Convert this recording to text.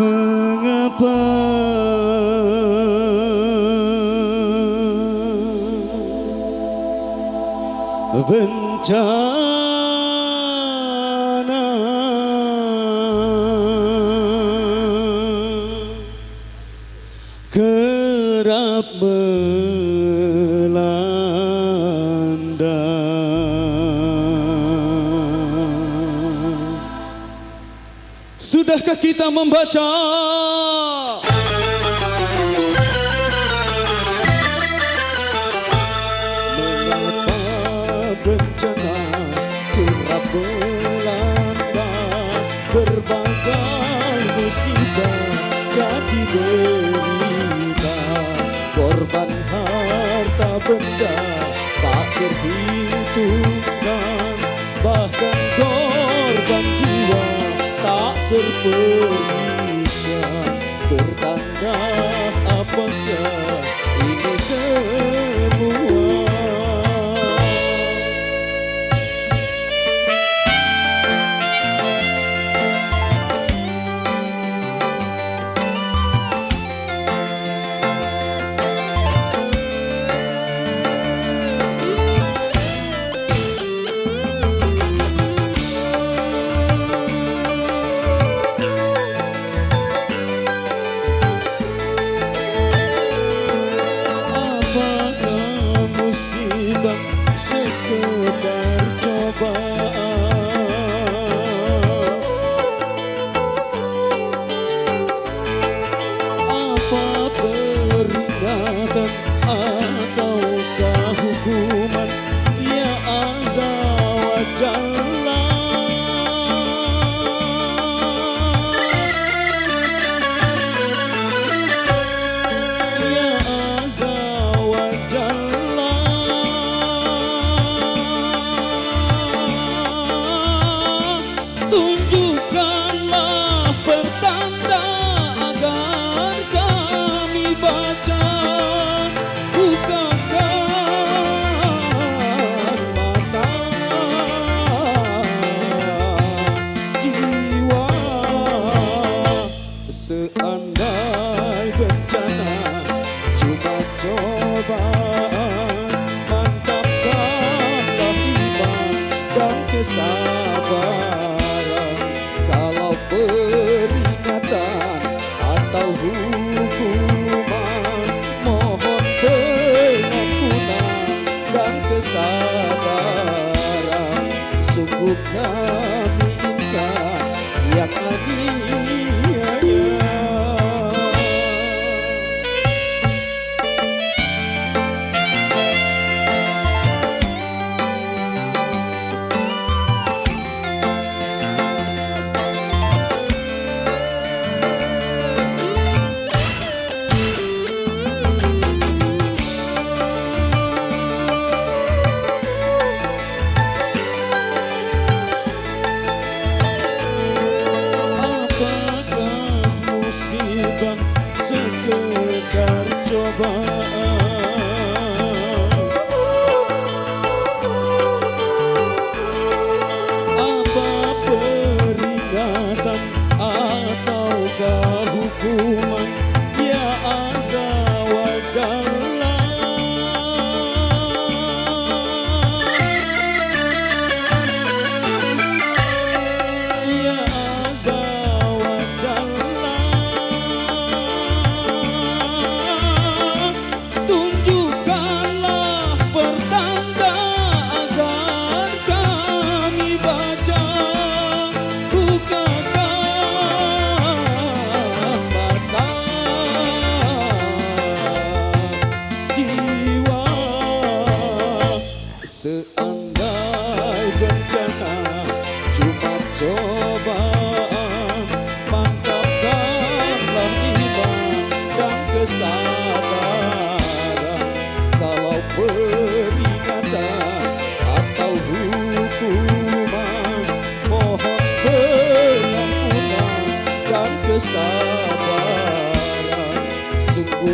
Mengapa bencana kerap melanda? Sudahkah kita membaca mengapa bencana kerap melanda, berbagai musibah jadi derita, korban harta benda tak terhitungkan, bahkan korban jiwa tak terperingat. Bertanda apakah ini semua? Sekedar cobaan, apa peringatan ataukah hukuman? Ya azza wa jalla, ya azza wa jalla, tunjukkanlah pertanda agar kami baca, bukakan mata jiwa. Seandai bencana cuma cobaan, mantapkanlah iman dan kesabaran. Kalau peringatan atau hukuman, mohon pengampunan dan kesabaran. Sungguh kami insan yang aniaya. Sekedar cobaan, apa peringatan ataukah hukuman? Ya azza wa jalla, ya azza wa jalla, tunjukkanlah pertanda agar kami baca, bukakan mata jiwa. Seandai bencana cuma cobaan, mantapkanlah iman dan kesabaran. Kalau peringatan atau hukuman, mohon pengampunan dan kesabaran. Sungguh